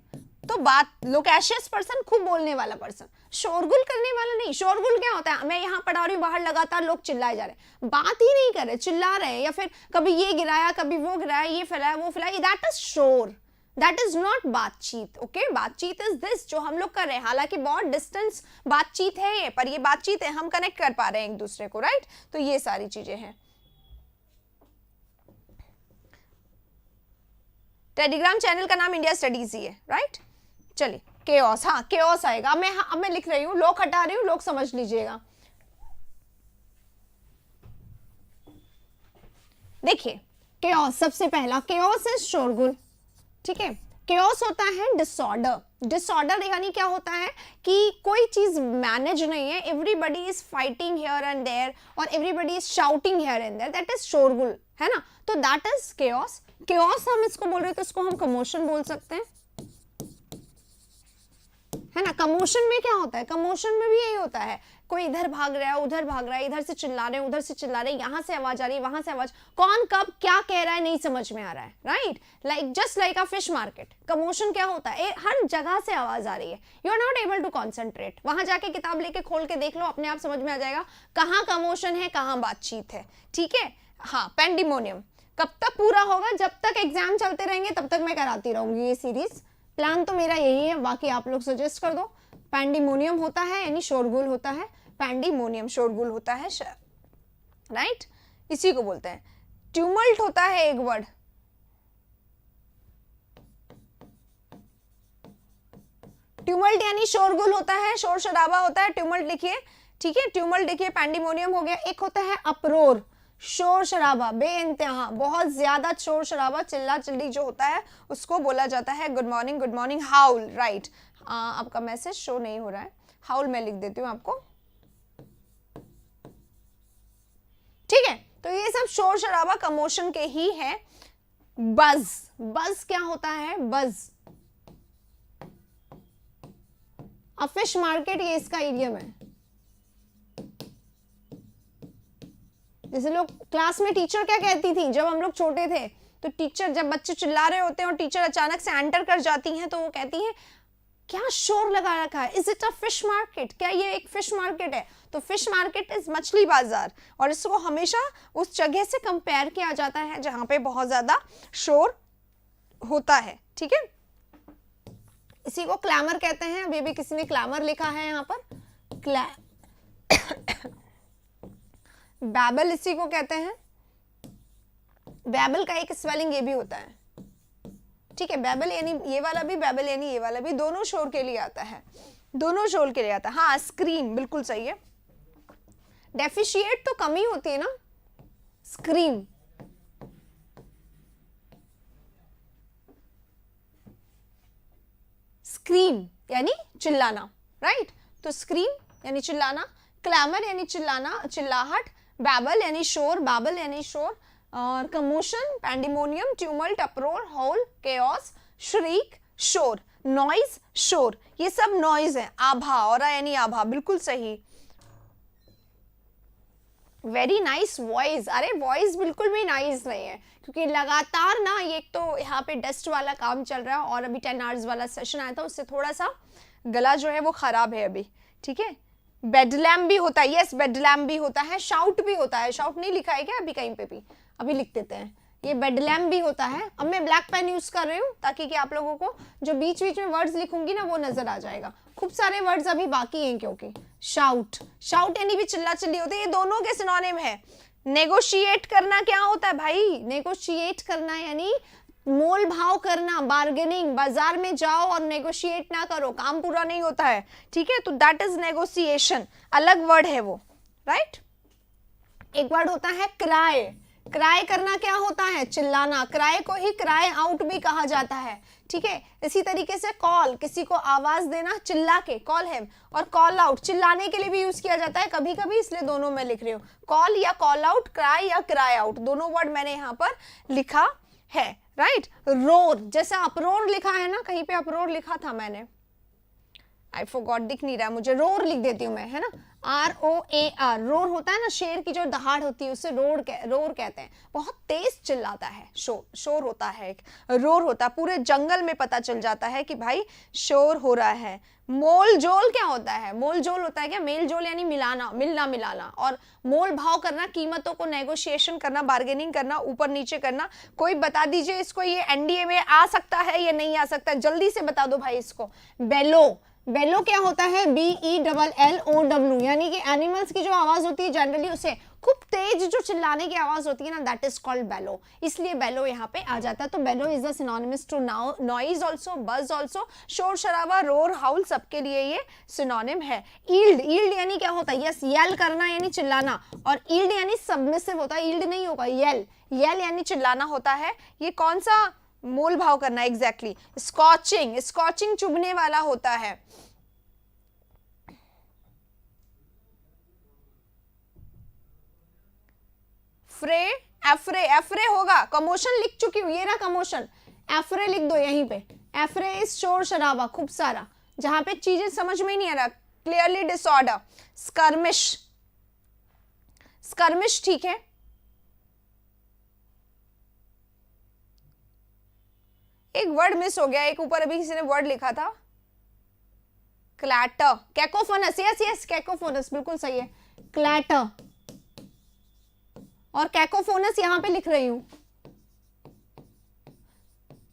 तो बात, लोकेशियस पर्सन खूब बोलने वाला पर्सन, शोरगुल करने वाला नहीं। शोरगुल क्या होता है, मैं यहाँ पढ़ा रही हूँ, बाहर लगातार लोग चिल्लाए जा रहे हैं, बात ही नहीं कर रहे, चिल्ला रहे हैं, या फिर कभी ये गिराया कभी वो गिराया, ये फैलाया वो फैलाया, दैट इज शोर, दैट इज नॉट बातचीत, ओके। बातचीत इज दिस जो हम लोग कर रहे हैं, हालांकि बहुत डिस्टेंस बातचीत है ये, पर ये बातचीत है, हम कनेक्ट कर पा रहे हैं एक दूसरे को, राइट। तो ये सारी चीजें हैं। टेलीग्राम चैनल का नाम इंडिया स्टडीज ही है, राइट। चलिए, केओस, हाँ केओस आएगा। अब मैं लिख रही हूँ, लोग हटा रही हूँ, लोग समझ लीजिएगा। देखिए, केओस सबसे पहला, केओस इज शोरगुल, ठीक है। केओस होता है डिसऑर्डर, डिसऑर्डर यानी क्या होता है कि कोई चीज मैनेज नहीं है, everybody is fighting here and there, और everybody is shouting here and there, that is शोरगुल, है ना। तो दैट इज केओस। केओस हम इसको बोल रहे हैं तो इसको हम कमोशन बोल सकते हैं, है ना। कमोशन में क्या होता है, कमोशन में भी यही होता है, कोई इधर भाग रहा है, उधर भाग रहा है, इधर से चिल्ला रहे हैं, उधर से चिल्ला रहे हैं, यहाँ से आवाज आ रही है, वहां से आवाज, कौन कब क्या कह रहा है नहीं समझ में आ रहा है, right. Like just like a fish market, commotion क्या होता है, हर जगह से आवाज आ रही है, you are not able to concentrate. वहां जाके किताब लेके खोल के देख लो, अपने आप समझ में आ जाएगा कहाँ कमोशन है, कहाँ बातचीत है, ठीक है। हाँ, पेंडिमोनियम कब तक पूरा होगा, जब तक एग्जाम चलते रहेंगे तब तक मैं कराती रहूंगी ये सीरीज, प्लान तो मेरा यही है, बाकी आप लोग सजेस्ट कर दो। पेंडिमोनियम होता है यानी शोरगुल होता है, पेंडिमोनियम शोरगुल होता है, राइट, इसी को बोलते हैं। ट्यूमल्ट होता है एक वर्ड, ट्यूमल्ट यानी शोरगुल होता है, शोर शराबा होता है, ट्यूमल्ट लिखिए, ठीक है, ट्यूमल्ट लिखिए। पेंडिमोनियम हो गया। एक होता है अप्रोर, शोर शराबा, बेइंतहा, बहुत ज्यादा शोर शराबा, चिल्ला चिल्ली जो होता है उसको बोला जाता है गुड मॉर्निंग, हाउल, राइट। आपका मैसेज शो नहीं हो रहा है, हाउल मैं लिख देती हूँ आपको, ठीक है। तो ये सब शोर शराबा कमोशन के ही है। बज, बज क्या होता है, बज, अ फिश मार्केट, ये इसका इडियम है। जैसे लोग क्लास में टीचर क्या कहती थी जब हम लोग छोटे थे, तो टीचर जब बच्चे चिल्ला रहे होते हैं और टीचर अचानक से एंटर कर जाती हैं तो वो कहती हैं क्या शोर लगा रखा है, is it a fish market, क्या ये एक फिश मार्केट है। तो फिश मार्केट इज मछली बाजार, और इसको हमेशा उस जगह से कंपेयर किया जाता है जहां पे बहुत ज्यादा शोर होता है, ठीक है। इसी को क्लैमर कहते हैं। अभी भी किसी ने क्लैमर लिखा है यहाँ पर, बैबल इसी को कहते हैं, बैबल का एक स्पेलिंग ये भी होता है, ठीक है, बैबल यानी ये वाला भी, बैबल यानी ये वाला भी, दोनों शोर के लिए आता है, दोनों शोर के लिए आता है। हाँ, स्क्रीम बिल्कुल सही है। डेफिशिएट तो कमी होती है ना, स्क्रीम। स्क्रीम यानी चिल्लाना, राइट? तो स्क्रीम यानी चिल्लाना, क्लैमर यानी चिल्लाना, चिल्लाहट, बैबल यानी शोर, बाबल यानी शोर, और commotion, pandemonium, tumult, अपरोर, hall, chaos, श्रीक, शोर, नॉइज, शोर, ये सब नॉइज है। आभा, और यानी आभा, बिल्कुल सही। Very nice voice. अरे वॉइस बिल्कुल भी नाइस नहीं है, क्योंकि लगातार ना, ये एक तो यहाँ पे डस्ट वाला काम चल रहा है, और अभी 10 आवर्स वाला सेशन आया था, उससे थोड़ा सा गला जो है वो खराब है अभी, ठीक है। बेडलैम भी होता है, यस बेडलैम भी होता है, शाउट भी होता है। शाउट नहीं लिखा है क्या अभी कहीं पे भी? अभी लिख देते हैं, ये बेडलैम भी होता है। अब मैं ब्लैक पेन यूज कर रही हूँ ताकि कि आप लोगों को जो बीच बीच में वर्ड्स लिखूंगी ना वो नजर आ जाएगा। खूब सारे वर्ड्स अभी बाकी हैं, क्योंकि शाउट, शाउट यानी भी चिल्ला चिल्ली होती है, ये दोनों के सिनोनिम है। नेगोशिएट करना क्या होता है भाई? नेगोशिएट करना यानी मोल भाव करना, बार्गेनिंग। बाजार में जाओ और नेगोशिएट ना करो, काम पूरा नहीं होता है, ठीक है, तो दैट इज नेगोशिएशन, अलग वर्ड है वो, राइट। एक वर्ड होता है क्राई। क्राई करना क्या होता है? चिल्लाना। क्राई को ही क्राई आउट भी कहा जाता है, ठीक है। इसी तरीके से कॉल, किसी को आवाज देना चिल्ला के, कॉल हिम, और कॉल आउट चिल्लाने के लिए भी यूज किया जाता है कभी कभी, इसलिए दोनों मैं लिख रही हूँ, कॉल या कॉल आउट, क्राई या क्राई आउट, दोनों वर्ड मैंने यहाँ पर लिखा है, राइट। रोर, जैसे अपरोर लिखा है ना, कहीं पे अपरोर लिखा था मैंने, आई फॉरगॉट, दिख नहीं रहा मुझे, रोर लिख देती हूँ मैं, है ना, ROAR। रोर होता है ना, शेर की जो दहाड़ होती है उसे रोर कहते हैं। बहुत तेज चिल्लाता है, शोर होता है, एक रोर होता है, पूरे जंगल में पता चल जाता है कि भाई शोर हो रहा है। मोल जोल क्या होता है? मोल जोल होता है क्या? मेल जोल यानी मिलाना, मिलना मिलाना, और मोल भाव करना, कीमतों को नेगोशिएशन करना, बार्गेनिंग करना, ऊपर नीचे करना। कोई बता दीजिए इसको, ये एनडीए में आ सकता है या नहीं आ सकता, जल्दी से बता दो भाई इसको। बेलो, बेलो क्या होता है? BELLOW, यानी कि एनिमल्स की जो आवाज होती है जनरली, उसे खूब तेज जो चिल्लाने की आवाज होती है ना, दैट इज कॉल्ड बेलो, इसलिए बेलो यहाँ पे आ जाता है। तो below is the synonymous to noise also, buzz also, शोर शराबा, रोर, हाउल, सबके लिए ये सिनोनिम है। ईल्ड, ईल्ड यानी क्या होता है? यस, येल करना यानी चिल्लाना, और ईल्ड यानी सबमिसिव होता है, ईल्ड नहीं होगा, येल, येल यानी चिल्लाना होता है। ये कौन सा मोल भाव करना? एग्जैक्टली। स्कॉचिंग, स्कॉचिंग चुभने वाला होता है। फ्रे, एफ्रे, एफ्रे होगा, कमोशन लिख चुकी हूं, ये रहा कमोशन, एफ्रे लिख दो यहीं पे। एफ्रे इज शोर शराबा, खूब सारा, जहां पे चीजें समझ में ही नहीं आ रहा, क्लियरली डिसऑर्डर। स्कर्मिश, स्कर्मिश, ठीक है। एक वर्ड मिस हो गया, एक ऊपर अभी किसी ने वर्ड लिखा था, क्लैटर, कैकोफोनस, यस यस, कैकोफोनस बिल्कुल सही है, क्लैटर, और कैकोफोनस यहां पे लिख रही हूं।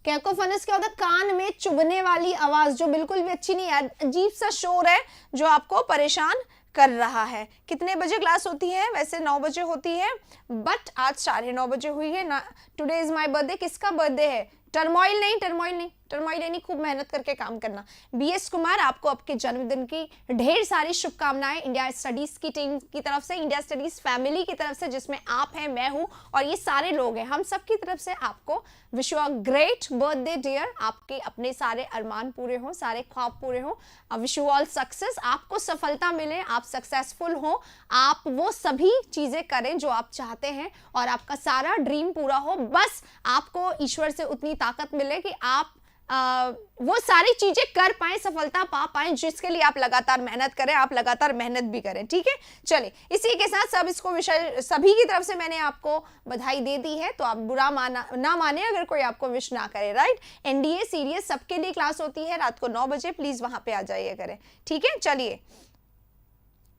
कैकोफोनस क्या होता है? कान में चुभने वाली आवाज, जो बिल्कुल भी अच्छी नहीं है, अजीब सा शोर है जो आपको परेशान कर रहा है। कितने बजे क्लास होती है? वैसे 9 बजे होती है, बट आज 9:30 बजे हुई है ना। Today is my birthday. किसका बर्थडे है? टर्मोइल नहीं, टर्मोइल नहीं, टर्मोइल यानी खूब मेहनत करके काम करना। BS कुमार, आपको आपके जन्मदिन की ढेर सारी शुभकामनाएं इंडिया स्टडीज की टीम की तरफ से, इंडिया स्टडीज फैमिली की तरफ से, जिसमें आप हैं, मैं हूं, और ये सारे लोग हैं, हम सब की तरफ से आपको wish you a great birthday dear. आपके अपने सारे अरमान पूरे हों, सारे ख्वाब पूरे हों, विश यू ऑल सक्सेस, आपको सफलता मिले, आप सक्सेसफुल हो, आप वो सभी चीजें करें जो आप चाहते हैं, और आपका सारा ड्रीम पूरा हो। बस आपको ईश्वर से उतनी ताकत मिले कि आप वो सारी चीजें कर पाए, सफलता पा पाए, जिसके लिए आप लगातार मेहनत करें, आप लगातार मेहनत भी करें, ठीक है। चलिए, इसी के साथ सब इसको विषय सभी की तरफ से मैंने आपको बधाई दे दी है, तो आप बुरा ना माने अगर कोई आपको विश ना करे, राइट। NDA सीरियस सबके लिए क्लास होती है रात को 9 बजे, प्लीज वहां पे आ जाइए करें, ठीक है। चलिए,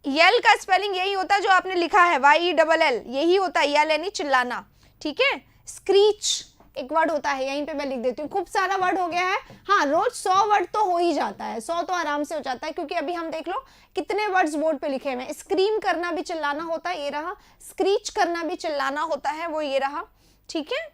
यल का स्पेलिंग यही होता है जो आपने लिखा है, YELL, यही होता है, यल यानी चिल्लाना, ठीक है। स्क्रीच एक वर्ड होता है, यहीं पे मैं लिख देती हूँ, खूब सारा वर्ड हो गया है। हाँ, रोज 100 वर्ड तो हो ही जाता है, 100 तो आराम से हो जाता है, क्योंकि अभी हम देख लो कितने वर्ड्स बोर्ड पे लिखे हुए हैं। स्क्रीम करना भी चिल्लाना होता है, ये रहा। स्क्रीच करना भी चिल्लाना होता है, वो ये रहा, ठीक है,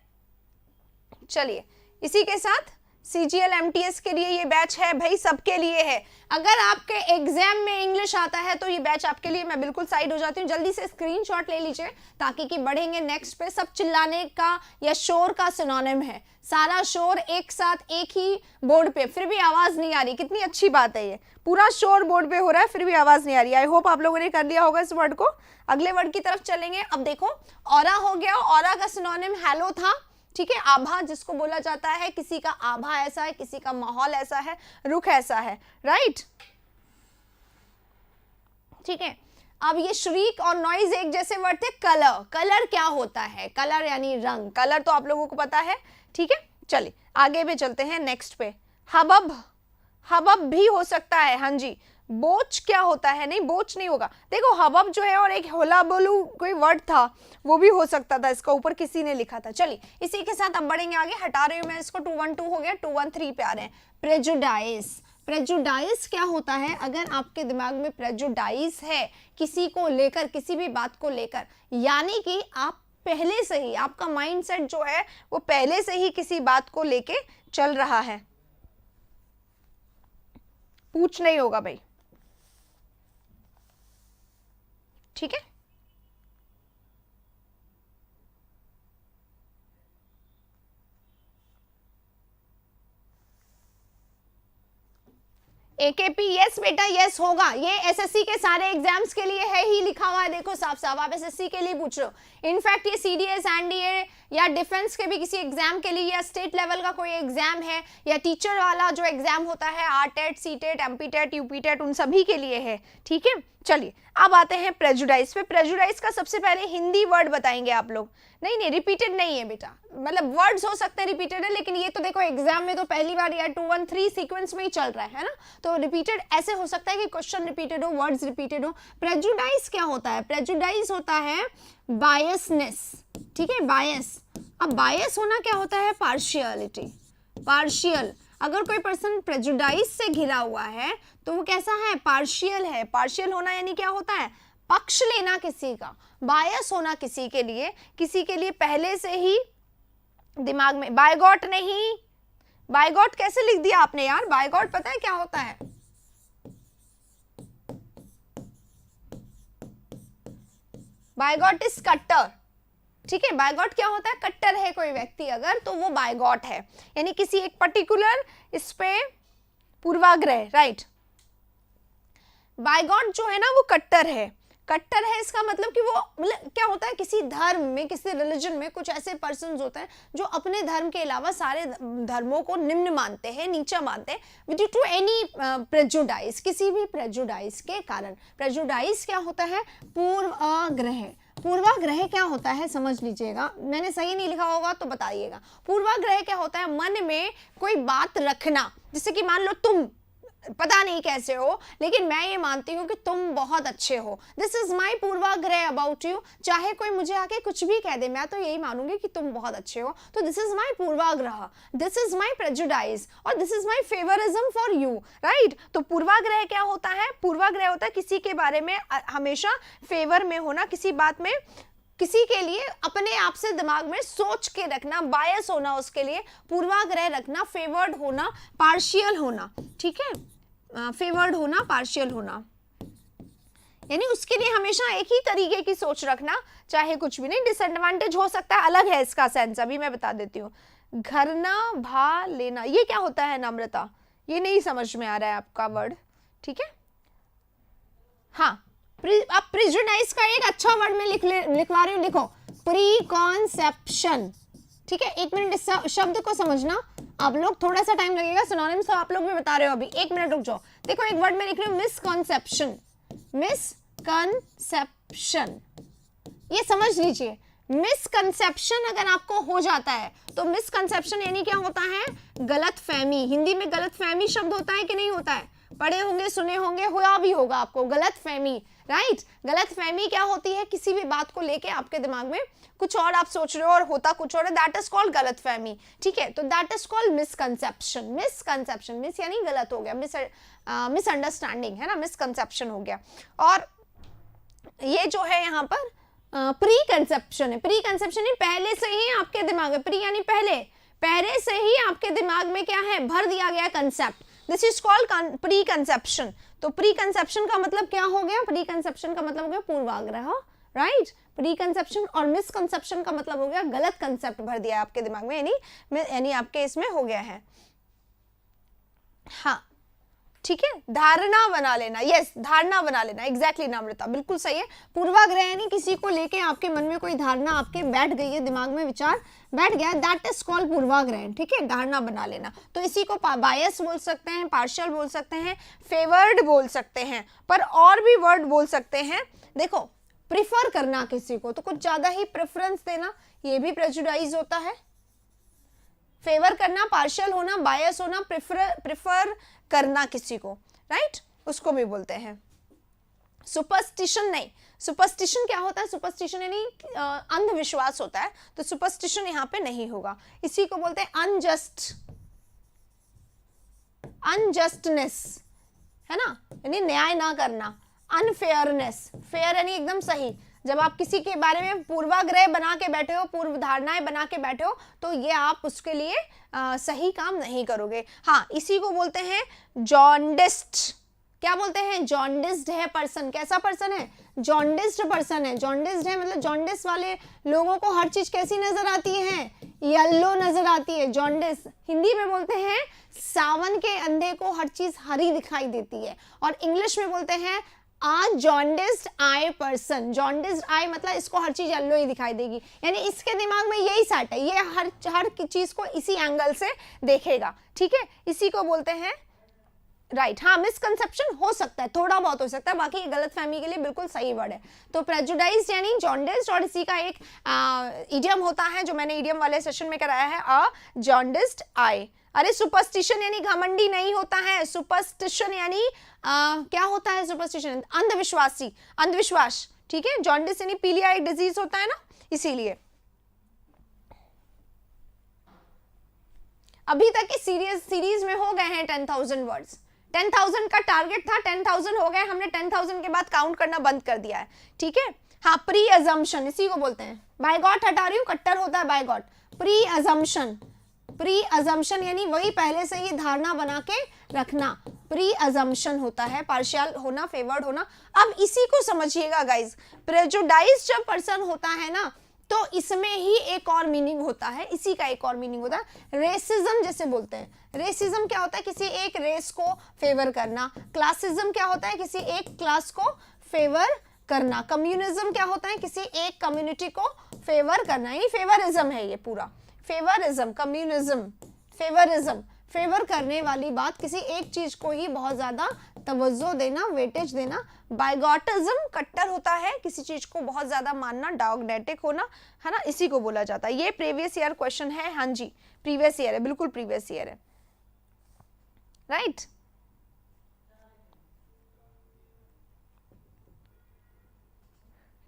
चलिए इसी के साथ CGL MTS के लिए ये बैच है भाई, सबके लिए है। अगर आपके एग्जाम में इंग्लिश आता है तो ये बैच आपके लिए, मैं बिल्कुल साइड हो जाती हूँ। जल्दी से स्क्रीनशॉट ले लीजिए ताकि कि बढ़ेंगे नेक्स्ट पे। सब चिल्लाने का या शोर का सिनोनिम है, सारा शोर एक साथ एक ही बोर्ड पे, फिर भी आवाज नहीं आ रही। कितनी अच्छी बात है, ये पूरा शोर बोर्ड पे हो रहा है फिर भी आवाज नहीं आ रही। आई होप आप लोगों ने कर लिया होगा इस वर्ड को। अगले वर्ड की तरफ चलेंगे। अब देखो ऑरा हो गया, ऑरा का सिनोनिम हेलो था, ठीक है। आभा जिसको बोला जाता है, किसी का आभा ऐसा है, किसी का माहौल ऐसा है, रुख ऐसा है, राइट, ठीक है। अब ये श्रीक और नॉइज एक जैसे वर्ड थे। कलर, कलर क्या होता है? कलर यानी रंग, कलर तो आप लोगों को पता है, ठीक है। चलिए आगे पे चलते हैं नेक्स्ट पे। हबब, हबब भी हो सकता है, हाँ जी। बोच क्या होता है? नहीं, बोच नहीं होगा। देखो हबब जो है और एक होला बोलू कोई वर्ड था वो भी हो सकता था, इसका ऊपर किसी ने लिखा था। चलिए इसी के साथ अब बढ़ेंगे आगे। हटा रही हूं मैं इसको, 212 हो गया, 213 पे आ रहे हैं। प्रेजुडाइज, प्रेजुडाइज क्या होता है? अगर आपके दिमाग में प्रेजुडाइज है किसी को लेकर, किसी भी बात को लेकर, यानी कि आप पहले से ही, आपका माइंडसेट जो है वो पहले से ही किसी बात को लेके चल रहा है। पूछ नहीं होगा भाई, ठीक है। AKP यस बेटा, यस होगा। ये SSC के सारे एग्जाम्स के लिए है ही, लिखा हुआ है देखो साफ साफ। आप SSC के लिए पूछ रहे हो, इनफैक्ट ये CDS NDA या डिफेंस के भी किसी एग्जाम के लिए, या स्टेट लेवल का कोई एग्जाम है, या टीचर वाला जो एग्जाम होता है, RTET, CTET, MPTET, UPTET, उन सभी के लिए है, ठीक है। चलिए अब आते हैं प्रेजुडाइज पे। प्रेजुडाइज का सबसे पहले हिंदी वर्ड बताएंगे आप लोग। नहीं नहीं, रिपीटेड नहीं है बेटा, मतलब वर्ड्स हो सकते हैं रिपीटेड है, लेकिन ये तो देखो एग्जाम में तो पहली बार या 213 सीक्वेंस में ही चल रहा है ना, तो रिपीटेड ऐसे हो सकता है कि क्वेश्चन रिपीटेड हो, वर्ड्स रिपीटेड हो। प्रेजुडाइज क्या होता है? प्रेजुडाइज होता है बायसनेस, ठीक है, बायस। अब बायस होना क्या होता है? Partiality, partial. अगर कोई पर्सन प्रेजुडाइज से घिरा हुआ है तो वो कैसा है? पार्शियल है। पार्शियल होना यानी क्या होता है? पक्ष लेना किसी का, बायस होना किसी के लिए पहले से ही दिमाग में। बायगॉट नहीं, बायगॉट कैसे लिख दिया आपने यार? बायगॉट पता है क्या होता है? बायगॉट इज कट्टर, ठीक है। बायगॉट क्या होता है? कट्टर है कोई व्यक्ति अगर, तो वो बायगॉट है, यानी किसी एक पर्टिकुलर इस पे पूर्वाग्रह, राइट। बायगॉट जो है ना वो कट्टर है। कट्टर है इसका मतलब कि वो, मतलब क्या होता है, किसी धर्म में, किसी रिलीजन में कुछ ऐसे पर्सन्स होते हैं जो अपने धर्म के अलावा सारे धर्मों को निम्न मानते हैं, नीचा मानते हैं, ड्यू टू एनी प्रेजुडाइज, किसी भी प्रेजुडाइज के कारण। प्रेजुडाइज क्या होता है? पूर्वाग्रह। पूर्वाग्रह क्या होता है समझ लीजिएगा, मैंने सही नहीं लिखा होगा तो बताइएगा। पूर्वाग्रह क्या होता है? मन में कोई बात रखना, जैसे कि मान लो तुम पता नहीं कैसे हो लेकिन मैं ये मानती हूँ कि तुम बहुत अच्छे हो, दिस इज माई पूर्वाग्रह अबाउट यू। चाहे कोई मुझे आके कुछ भी कह दे, मैं तो यही मानूंगी कि तुम बहुत अच्छे हो, तो दिस इज माई पूर्वाग्रह, दिस इज माई प्रेजुडाइज, और this is my favouritism for you, right. तो पूर्वाग्रह क्या होता है? पूर्वाग्रह होता है किसी के बारे में हमेशा फेवर में होना, किसी बात में किसी के लिए अपने आप से दिमाग में सोच के रखना, बायस होना उसके लिए, पूर्वाग्रह रखना, फेवर्ड होना, पार्शियल होना, ठीक है। फेवर्ड होना, पार्शियल होना, यानी उसके लिए हमेशा एक ही तरीके की सोच रखना, चाहे कुछ भी नहीं। डिसएडवांटेज हो सकता है, अलग है इसका सेंस, अभी मैं बता देती हूँ। घरना भा लेना, ये क्या होता है नम्रता? ये नहीं समझ में आ रहा है आपका वर्ड, ठीक है। हाँ, अब प्रेजुडाइज का एक अच्छा वर्ड में लिखवा रही हूँ, लिखो, प्रीकॉन्सेप्शन, ठीक है। एक मिनट इस शब्द को समझना, आप लोग थोड़ा सा टाइम लगेगा, सिनोनिम्स आप लोग भी बता रहे हो अभी, एक मिनट रुक जाओ। देखो एक वर्ड में लिख रही हूँ मिसकॉन्सेप्शन, मिसकॉन्सेप्शन, ये समझ लीजिए। मिसकंसेप्शन अगर आपको हो जाता है तो मिसकंसेप्शन यानी क्या होता है? गलत फहमी। हिंदी में गलत फहमी शब्द होता है कि नहीं होता है? पढ़े होंगे, सुने होंगे, हुआ भी होगा आपको, गलत फहमी, राइट। गलत फहमी क्या होती है? किसी भी बात को लेके आपके दिमाग में कुछ और आप सोच रहे हो और होता कुछ और है, दैट इज कॉल्ड गलत फहमी, ठीक है। तो that is called misconception. Misconception, miss यानी गलत हो गया, मिसअंडरस्टैंडिंग है ना, मिसकंसेप्शन हो गया। और ये जो है यहाँ पर प्री कंसेप्शन है। प्री कंसेप्शन नहीं, पहले से ही आपके दिमाग में, प्री यानी पहले, पहले से ही आपके दिमाग में क्या है, भर दिया गया concept, this is called pre conception. तो प्री कंसेप्शन का मतलब क्या हो गया, प्री कंसेप्शन का मतलब हो गया पूर्वाग्रह, राइट। प्री कंसेप्शन और मिसकंसेप्शन का मतलब हो गया गलत कंसेप्ट भर दिया आपके दिमाग में, यानी आपके इसमें हो गया है। हाँ ठीक है, धारणा बना लेना, यस धारणा बना लेना, एग्जैक्टली नम्रता, बिल्कुल सही है। पूर्वाग्रह यानी किसी को लेके आपके मन में कोई धारणा आपके बैठ गई है, दिमाग में विचार बैठ गया, दैट इज कॉल्ड पूर्वाग्रह, ठीक है, धारणा बना लेना। तो इसी को बायस बोल सकते हैं, पार्शियल बोल सकते हैं, फेवर्ड बोल सकते हैं, पर और भी वर्ड बोल सकते हैं। देखो, प्रिफर करना किसी को, तो कुछ ज्यादा ही प्रेफरेंस देना, ये भी प्रेजुडाइज होता है। फेवर करना, पार्शियल होना, बायस होना, प्रिफर करना किसी को, राइट, उसको भी बोलते हैं। सुपरस्टिशन नहीं, सुपरस्टिशन क्या होता है, सुपरस्टिशन यानी अंधविश्वास होता है, तो सुपरस्टिशन यहां पे नहीं होगा। इसी को बोलते हैं अनजस्ट, अनजस्टनेस, है ना, यानी न्याय ना करना। अनफेयरनेस, फेयर यानी एकदम सही, जब आप किसी के बारे में पूर्वाग्रह बना के बैठे हो, पूर्व धारणाएं बना के बैठे हो, तो ये आप उसके लिए सही काम नहीं करोगे। हाँ, इसी को बोलते हैं जॉन्डिस्ड। क्या बोलते हैं, जॉन्डिस्ड है पर्सन, कैसा पर्सन है, जॉन्डिस्ड पर्सन है। जॉन्डिस्ड है मतलब जॉन्डिस वाले लोगों को हर चीज कैसी नजर आती है, येलो नजर आती है। जॉन्डिस हिंदी में बोलते हैं सावन के अंधे को हर चीज हरी दिखाई देती है, और इंग्लिश में बोलते हैं जॉन्डिस्ड आई पर्सन। जॉन्डिस्ड आई मतलब इसको हर चीज येलो ही दिखाई देगी, यानी इसके दिमाग में यही सेट है, ये हर चीज को इसी एंगल से देखेगा, ठीक है, इसी को बोलते हैं राइट। हाँ, मिसकंसेप्शन हो सकता है, थोड़ा बहुत हो सकता है, बाकी ये गलतफहमी के लिए बिल्कुल सही वर्ड है। तो प्रेजुडाइज्ड यानी जॉन्डिस्ड, और इसी का एक इडियम होता है जो मैंने इडियम वाले सेशन में कराया है, अ जॉन्डिस्ड आई। अरे सुपरस्टिशन यानी घमंडी नहीं होता है, सुपरस्टिशन यानी क्या होता है, सुपरस्टिशन अंधविश्वासी, अंधविश्वास, ठीक है। जॉन्डिस यानी पीलियाइक डिजीज होता है ना, इसीलिए। अभी तक की सीरीज में हो गए हैं 10,000 वर्ड्स। 10,000 का टारगेट था, 10,000 हो गए, हमने 10,000 के बाद काउंट करना बंद कर दिया है, ठीक है। हाँ, प्री अजम्पशन इसी को बोलते हैं, बाय गॉड हटा रही हूँ, कट्टर होता है by God. Pre assumption, pre assumption यानी वही पहले से ही धारणा बना के रखना, प्री अजम्पशन होता है, पार्शियल होना, फेवर्ड होना। अब इसी को समझिएगा गाइज, प्रेजुडाइज्ड जब पर्सन होता है ना, तो इसमें ही एक और मीनिंग होता है, इसी का एक और मीनिंग होता है, रेसिज्म जैसे बोलते हैं। रेसिज्म क्या होता है, किसी एक रेस को फेवर करना। क्लासिज्म क्या होता है, किसी एक क्लास को फेवर करना। कम्युनिज्म क्या होता है, किसी एक कम्युनिटी को फेवर करना, यानी फेवरिज्म है ये पूरा। फेवरिज्म, कम्युनिज्म, फेवरिज्म, फेवर करने वाली बात, किसी एक चीज को ही बहुत ज्यादा तवज्जो देना, वेटेज देना। बायगॉटिज्म कट्टर होता है, किसी चीज को बहुत ज्यादा मानना, डॉगनेटिक होना, है ना, इसी को बोला जाता है। ये प्रीवियस ईयर क्वेश्चन है, हाँ जी प्रीवियस ईयर है, बिल्कुल प्रीवियस ईयर है, राइट।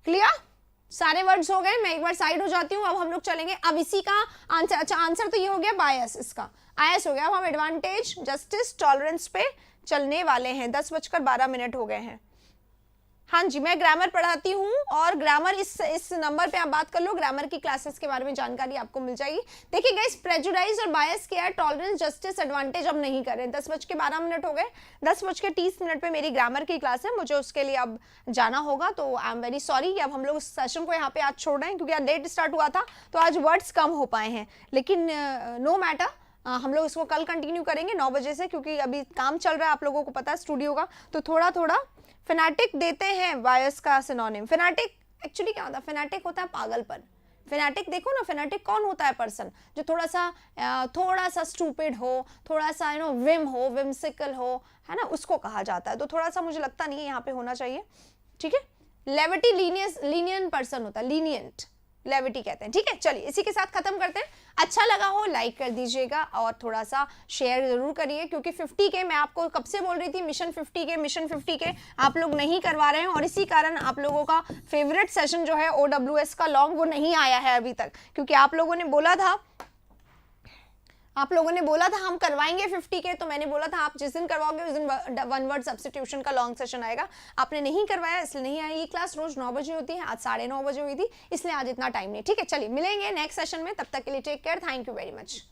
क्लियर, सारे वर्ड्स हो गए, मैं एक बार साइड हो जाती हूँ। अब हम लोग चलेंगे, अब इसी का आंसर, अच्छा आंसर तो ये हो गया बायस, इसका आयस हो गया। अब हम एडवांटेज, जस्टिस, टॉलरेंस पे चलने वाले हैं। 10:12 हो गए हैं। हाँ जी, मैं ग्रामर पढ़ाती हूँ, और ग्रामर इस नंबर पे आप बात कर लो, ग्रामर की क्लासेस के बारे में जानकारी आपको मिल जाएगी। देखिए गाइस, प्रेजुडाइज और बायस क्या है, टॉलरेंस, जस्टिस, एडवांटेज अब नहीं कर रहे। 10:12 हो गए, 10:30 पे मेरी ग्रामर की क्लास है, मुझे उसके लिए अब जाना होगा, तो आई एम वेरी सॉरी कि अब हम लोग इस सेशन को यहाँ पे आज छोड़ रहे हैं, क्योंकि आज लेट स्टार्ट हुआ था, तो आज वर्ड्स कम हो पाए हैं, लेकिन नो मैटर, हम लोग इसको कल कंटिन्यू करेंगे 9 बजे से, क्योंकि अभी काम चल रहा है, आप लोगों को पता है स्टूडियो का, तो थोड़ा थोड़ा फेनाटिक देते हैं बायस का सिनोनिम। फेनाटिक एक्चुअली क्या होता है, फेनाटिक होता है पागलपन। फेनाटिक देखो ना, फेनाटिक कौन होता है, पर्सन जो थोड़ा सा स्टूपिड हो, थोड़ा सा विम हो, विमसिकल हो, है ना, उसको कहा जाता है। तो थोड़ा सा मुझे लगता नहीं है यहाँ पे होना चाहिए, ठीक है। लेविटी लीनियंट पर्सन होता है, लीनियंट, लेविटी कहते हैं, ठीक है। चलिए इसी के साथ खत्म करते हैं। अच्छा लगा हो लाइक कर दीजिएगा, और थोड़ा सा शेयर जरूर करिए, क्योंकि 50 के मैं आपको कब से बोल रही थी, मिशन 50 के आप लोग नहीं करवा रहे हैं, और इसी कारण आप लोगों का फेवरेट सेशन जो है OWS का लॉन्ग, वो नहीं आया है अभी तक, क्योंकि आप लोगों ने बोला था आप लोगों ने बोला था हम करवाएंगे 50 के, तो मैंने बोला था आप जिस दिन करवाओगे उस दिन वन वर्ड सब्स्टिट्यूशन का लॉन्ग सेशन आएगा। आपने नहीं करवाया इसलिए नहीं आई। ये क्लास रोज 9 बजे होती है, आज 9:30 बजे हुई थी, इसलिए आज इतना टाइम नहीं। ठीक है, चलिए मिलेंगे नेक्स्ट सेशन में, तब तक के लिए take care, thank you very much.